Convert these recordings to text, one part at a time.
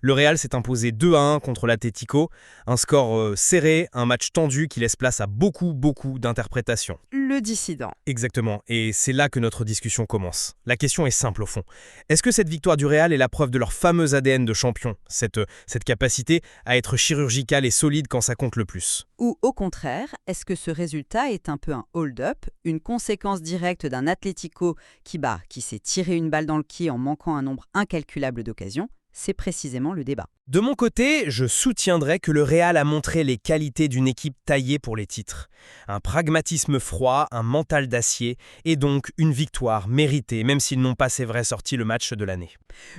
Le Real s'est imposé 2-1 contre l'Atlético, un score serré, un match tendu qui laisse place à beaucoup d'interprétations. Le dissident. Exactement, et c'est là que notre discussion commence. La question est simple au fond. Est-ce que cette victoire du Real est la preuve de leur fameux ADN de champion, cette capacité à être chirurgicale et solide quand ça compte le plus? Ou au contraire, est-ce que ce résultat est un peu un hold-up, une conséquence directe d'un Atlético qui s'est tiré une balle dans le pied en manquant un nombre incalculable d'occasions? C'est précisément le débat. De mon côté, je soutiendrais que le Real a montré les qualités d'une équipe taillée pour les titres. Un pragmatisme froid, un mental d'acier, et donc une victoire méritée, même s'ils n'ont pas, c'est vrai, sorti le match de l'année.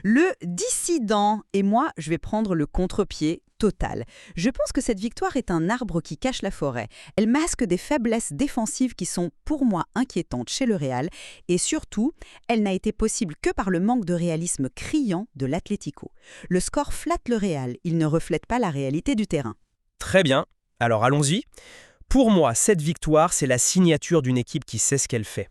Le dissident, et moi, je vais prendre le contre-pied total. Je pense que cette victoire est un arbre qui cache la forêt. Elle masque des faiblesses défensives qui sont, pour moi, inquiétantes chez le Real, et surtout, elle n'a été possible que par le manque de réalisme criant de l'Atlético. Le score flatte le Real, il ne reflète pas la réalité du terrain. Très bien, alors allons-y. Pour moi, cette victoire, c'est la signature d'une équipe qui sait ce qu'elle fait.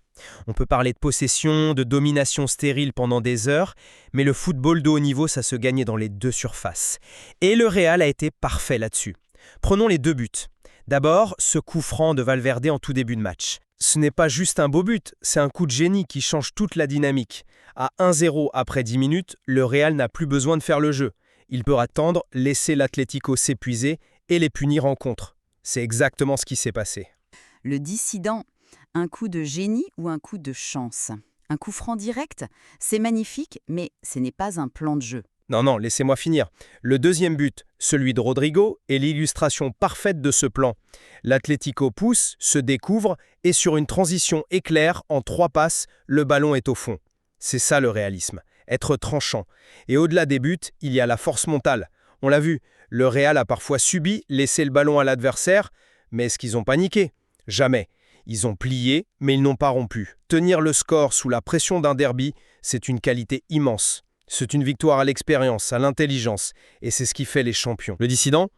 On peut parler de possession, de domination stérile pendant des heures, mais le football de haut niveau, ça se gagnait dans les deux surfaces. Et le Real a été parfait là-dessus. Prenons les deux buts. D'abord, ce coup franc de Valverde en tout début de match. Ce n'est pas juste un beau but, c'est un coup de génie qui change toute la dynamique. À 1-0 après 10 minutes, le Real n'a plus besoin de faire le jeu. Il peut attendre, laisser l'Atlético s'épuiser et les punir en contre. C'est exactement ce qui s'est passé. Le dissident, un coup de génie ou un coup de chance? Un coup franc direct, c'est magnifique, mais ce n'est pas un plan de jeu. Non, laissez-moi finir. Le deuxième but, celui de Rodrigo, est l'illustration parfaite de ce plan. L'Atlético pousse, se découvre, et sur une transition éclair, en 3 passes, le ballon est au fond. C'est ça le réalisme, être tranchant. Et au-delà des buts, il y a la force mentale. On l'a vu, le Real a parfois subi, laissé le ballon à l'adversaire, mais est-ce qu'ils ont paniqué? Jamais. Ils ont plié, mais ils n'ont pas rompu. Tenir le score sous la pression d'un derby, c'est une qualité immense. C'est une victoire à l'expérience, à l'intelligence, et c'est ce qui fait les champions. Le dissident?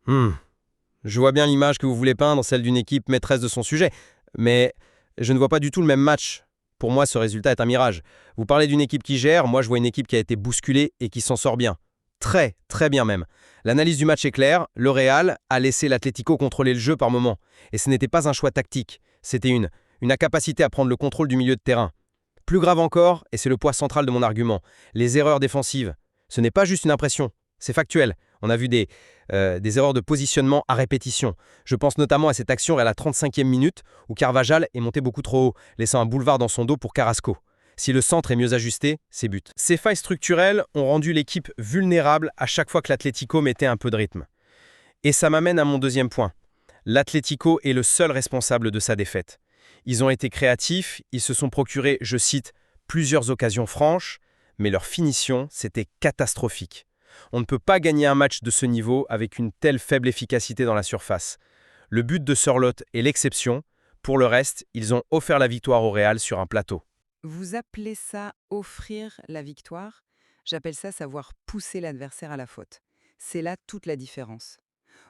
Je vois bien l'image que vous voulez peindre, celle d'une équipe maîtresse de son sujet, mais je ne vois pas du tout le même match. Pour moi, ce résultat est un mirage. Vous parlez d'une équipe qui gère, moi je vois une équipe qui a été bousculée et qui s'en sort bien. Très bien même. L'analyse du match est claire, le Real a laissé l'Atlético contrôler le jeu par moment. Et ce n'était pas un choix tactique, c'était une incapacité à prendre le contrôle du milieu de terrain. Plus grave encore, et c'est le poids central de mon argument, les erreurs défensives. Ce n'est pas juste une impression, c'est factuel. On a vu des erreurs de positionnement à répétition. Je pense notamment à cette action à la 35e minute où Carvajal est monté beaucoup trop haut, laissant un boulevard dans son dos pour Carrasco. Si le centre est mieux ajusté, c'est but. Ces failles structurelles ont rendu l'équipe vulnérable à chaque fois que l'Atlético mettait un peu de rythme. Et ça m'amène à mon deuxième point. L'Atlético est le seul responsable de sa défaite. Ils ont été créatifs, ils se sont procurés, je cite, plusieurs occasions franches, mais leur finition, c'était catastrophique. On ne peut pas gagner un match de ce niveau avec une telle faible efficacité dans la surface. Le but de Sørloth est l'exception. Pour le reste, ils ont offert la victoire au Real sur un plateau. Vous appelez ça offrir la victoire? J'appelle ça savoir pousser l'adversaire à la faute. C'est là toute la différence.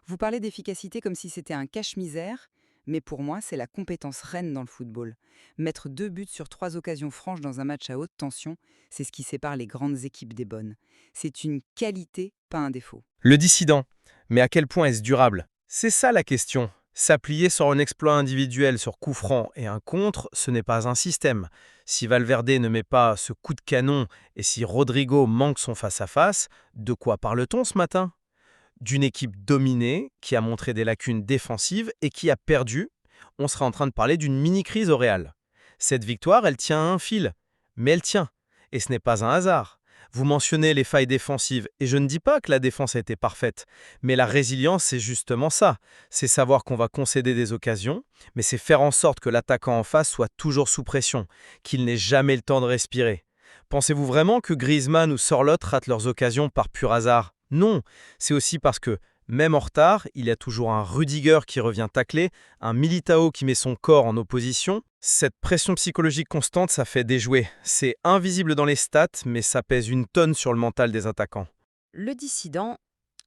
Vous parlez d'efficacité comme si c'était un cache-misère, mais pour moi, c'est la compétence reine dans le football. Mettre 2 buts sur 3 occasions franches dans un match à haute tension, c'est ce qui sépare les grandes équipes des bonnes. C'est une qualité, pas un défaut. Le dissident. Mais à quel point est-ce durable? C'est ça la question. S'appuyer sur un exploit individuel sur coup franc et un contre, ce n'est pas un système. Si Valverde ne met pas ce coup de canon et si Rodrigo manque son face-à-face, de quoi parle-t-on ce matin? D'une équipe dominée, qui a montré des lacunes défensives et qui a perdu, on serait en train de parler d'une mini-crise au Real. Cette victoire, elle tient à un fil, mais elle tient. Et ce n'est pas un hasard. Vous mentionnez les failles défensives, et je ne dis pas que la défense a été parfaite, mais la résilience, c'est justement ça. C'est savoir qu'on va concéder des occasions, mais c'est faire en sorte que l'attaquant en face soit toujours sous pression, qu'il n'ait jamais le temps de respirer. Pensez-vous vraiment que Griezmann ou Sørloth ratent leurs occasions par pur hasard? Non, c'est aussi parce que, même en retard, il y a toujours un Rudiger qui revient tacler, un Militao qui met son corps en opposition. Cette pression psychologique constante, ça fait déjouer. C'est invisible dans les stats, mais ça pèse une tonne sur le mental des attaquants. Le dissident,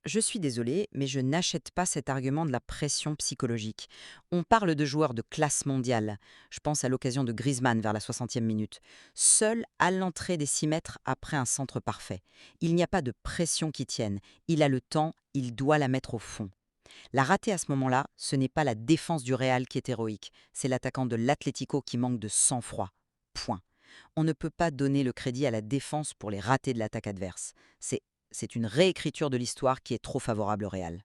Je suis désolée, mais je n'achète pas cet argument de la pression psychologique. On parle de joueurs de classe mondiale. Je pense à l'occasion de Griezmann vers la 60e minute. Seul à l'entrée des 6 mètres après un centre parfait. Il n'y a pas de pression qui tienne. Il a le temps, il doit la mettre au fond. La rater à ce moment-là, ce n'est pas la défense du Real qui est héroïque. C'est l'attaquant de l'Atlético qui manque de sang-froid. Point. On ne peut pas donner le crédit à la défense pour les ratés de l'attaque adverse. C'est une réécriture de l'histoire qui est trop favorable au Real.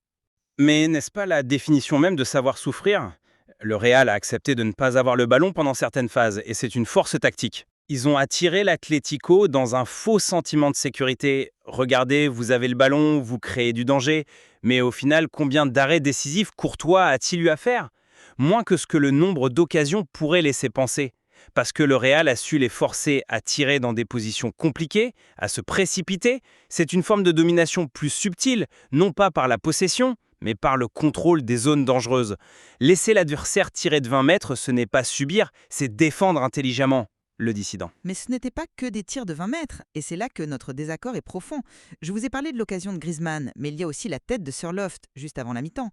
Mais n'est-ce pas la définition même de savoir souffrir? Le Real a accepté de ne pas avoir le ballon pendant certaines phases, et c'est une force tactique. Ils ont attiré l'Atlético dans un faux sentiment de sécurité. Regardez, vous avez le ballon, vous créez du danger, mais au final, combien d'arrêts décisifs Courtois a-t-il eu à faire? Moins que ce que le nombre d'occasions pourrait laisser penser. Parce que le Real a su les forcer à tirer dans des positions compliquées, à se précipiter, c'est une forme de domination plus subtile, non pas par la possession, mais par le contrôle des zones dangereuses. Laisser l'adversaire tirer de 20 mètres, ce n'est pas subir, c'est défendre intelligemment, le dissident. Mais ce n'était pas que des tirs de 20 mètres, et c'est là que notre désaccord est profond. Je vous ai parlé de l'occasion de Griezmann, mais il y a aussi la tête de Sørloth, juste avant la mi-temps.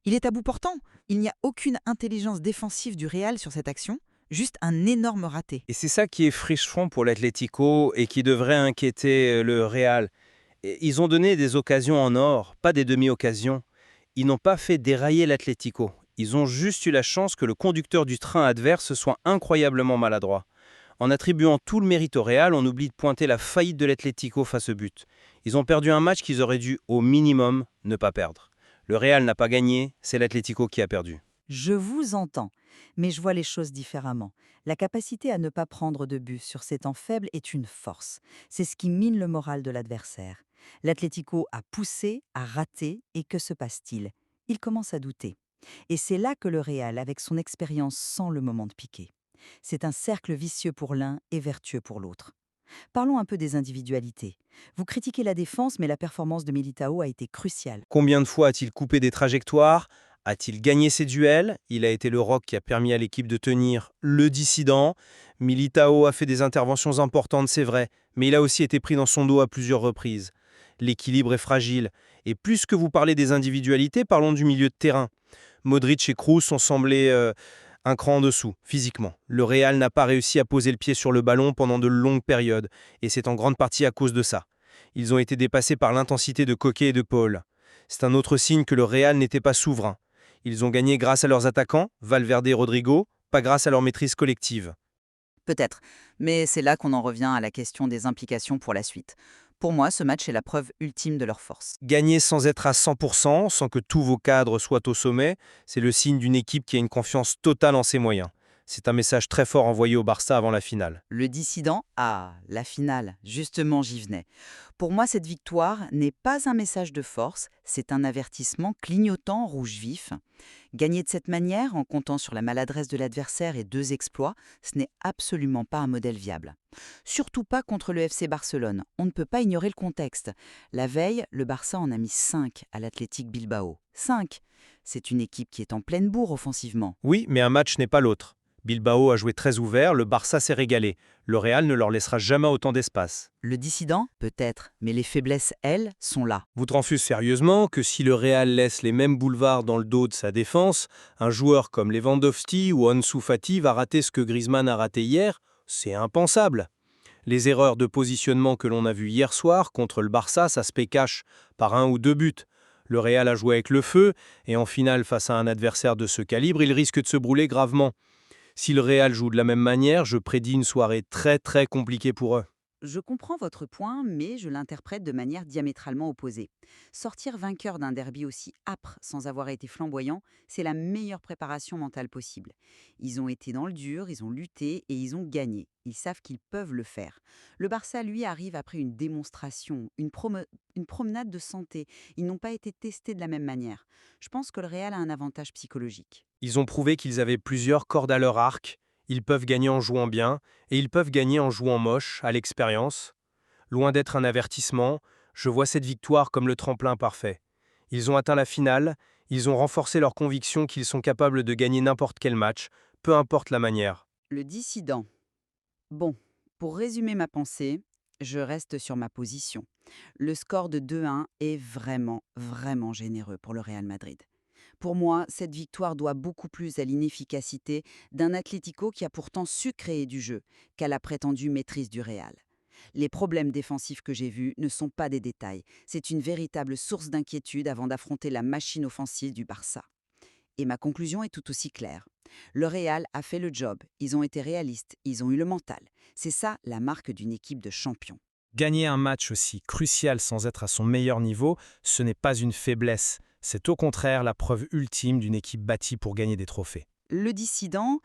Il est à bout portant. Il n'y a aucune intelligence défensive du Real sur cette action, juste un énorme raté. Et c'est ça qui est frichant pour l'Atlético et qui devrait inquiéter le Real. Et ils ont donné des occasions en or, pas des demi-occasions. Ils n'ont pas fait dérailler l'Atlético. Ils ont juste eu la chance que le conducteur du train adverse soit incroyablement maladroit. En attribuant tout le mérite au Real, on oublie de pointer la faillite de l'Atlético face au but. Ils ont perdu un match qu'ils auraient dû, au minimum, ne pas perdre. Le Real n'a pas gagné, c'est l'Atlético qui a perdu. Je vous entends, mais je vois les choses différemment. La capacité à ne pas prendre de but sur ces temps faibles est une force. C'est ce qui mine le moral de l'adversaire. L'Atlético a poussé, a raté, et que se passe-t-il? Il commence à douter. Et c'est là que le Real, avec son expérience, sent le moment de piquer. C'est un cercle vicieux pour l'un et vertueux pour l'autre. Parlons un peu des individualités. Vous critiquez la défense, mais la performance de Militao a été cruciale. Combien de fois a-t-il coupé des trajectoires? A-t-il gagné ses duels? Il a été le roc qui a permis à l'équipe de tenir le dissident. Militao a fait des interventions importantes, c'est vrai, mais il a aussi été pris dans son dos à plusieurs reprises. L'équilibre est fragile. Et plus que vous parlez des individualités, parlons du milieu de terrain. Modric et Kroos ont semblé un cran en dessous, physiquement. Le Real n'a pas réussi à poser le pied sur le ballon pendant de longues périodes, et c'est en grande partie à cause de ça. Ils ont été dépassés par l'intensité de Koke et de Paul. C'est un autre signe que le Real n'était pas souverain. Ils ont gagné grâce à leurs attaquants, Valverde et Rodrigo, pas grâce à leur maîtrise collective. Peut-être, mais c'est là qu'on en revient à la question des implications pour la suite. Pour moi, ce match est la preuve ultime de leur force. Gagner sans être à 100%, sans que tous vos cadres soient au sommet, c'est le signe d'une équipe qui a une confiance totale en ses moyens. C'est un message très fort envoyé au Barça avant la finale. Le dissident, la finale, justement j'y venais. Pour moi, cette victoire n'est pas un message de force, c'est un avertissement clignotant rouge vif. Gagner de cette manière, en comptant sur la maladresse de l'adversaire et 2 exploits, ce n'est absolument pas un modèle viable. Surtout pas contre le FC Barcelone, on ne peut pas ignorer le contexte. La veille, le Barça en a mis 5 à l'Athletic Bilbao. 5. C'est une équipe qui est en pleine bourre offensivement. Oui, mais un match n'est pas l'autre. Bilbao a joué très ouvert, le Barça s'est régalé. Le Real ne leur laissera jamais autant d'espace. Le dissident, peut-être, mais les faiblesses, elles, sont là. Vous te refusez sérieusement que si le Real laisse les mêmes boulevards dans le dos de sa défense, un joueur comme Lewandowski ou Ansu Fati va rater ce que Griezmann a raté hier? C'est impensable. Les erreurs de positionnement que l'on a vues hier soir contre le Barça, ça se paie cash par 1 ou 2 buts. Le Real a joué avec le feu, et en finale, face à un adversaire de ce calibre, il risque de se brûler gravement. Si le Real joue de la même manière, je prédis une soirée très très compliquée pour eux. Je comprends votre point, mais je l'interprète de manière diamétralement opposée. Sortir vainqueur d'un derby aussi âpre sans avoir été flamboyant, c'est la meilleure préparation mentale possible. Ils ont été dans le dur, ils ont lutté et ils ont gagné. Ils savent qu'ils peuvent le faire. Le Barça, lui, arrive après une démonstration, une promenade de santé. Ils n'ont pas été testés de la même manière. Je pense que le Real a un avantage psychologique. Ils ont prouvé qu'ils avaient plusieurs cordes à leur arc, ils peuvent gagner en jouant bien, et ils peuvent gagner en jouant moche, à l'expérience. Loin d'être un avertissement, je vois cette victoire comme le tremplin parfait. Ils ont atteint la finale, ils ont renforcé leur conviction qu'ils sont capables de gagner n'importe quel match, peu importe la manière. Le dissident. Bon, pour résumer ma pensée, Je reste sur ma position. Le score de 2-1 est vraiment, vraiment généreux pour le Real Madrid. Pour moi, cette victoire doit beaucoup plus à l'inefficacité d'un Atlético qui a pourtant su créer du jeu qu'à la prétendue maîtrise du Real. Les problèmes défensifs que j'ai vus ne sont pas des détails, c'est une véritable source d'inquiétude avant d'affronter la machine offensive du Barça. Et ma conclusion est tout aussi claire. Le Real a fait le job, ils ont été réalistes, ils ont eu le mental. C'est ça la marque d'une équipe de champions. Gagner un match aussi crucial sans être à son meilleur niveau, ce n'est pas une faiblesse. C'est au contraire la preuve ultime d'une équipe bâtie pour gagner des trophées. Le dissident,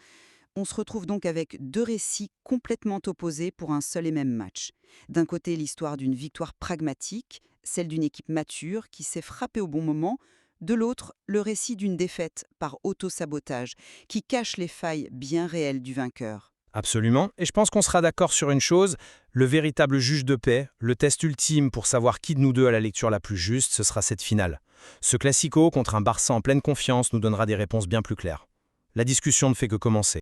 on se retrouve donc avec deux récits complètement opposés pour un seul et même match. D'un côté, l'histoire d'une victoire pragmatique, celle d'une équipe mature qui s'est frappée au bon moment. De l'autre, le récit d'une défaite par auto-sabotage qui cache les failles bien réelles du vainqueur. Absolument, et je pense qu'on sera d'accord sur une chose, le véritable juge de paix, le test ultime pour savoir qui de nous deux a la lecture la plus juste, ce sera cette finale. Ce classico contre un Barça en pleine confiance nous donnera des réponses bien plus claires. La discussion ne fait que commencer.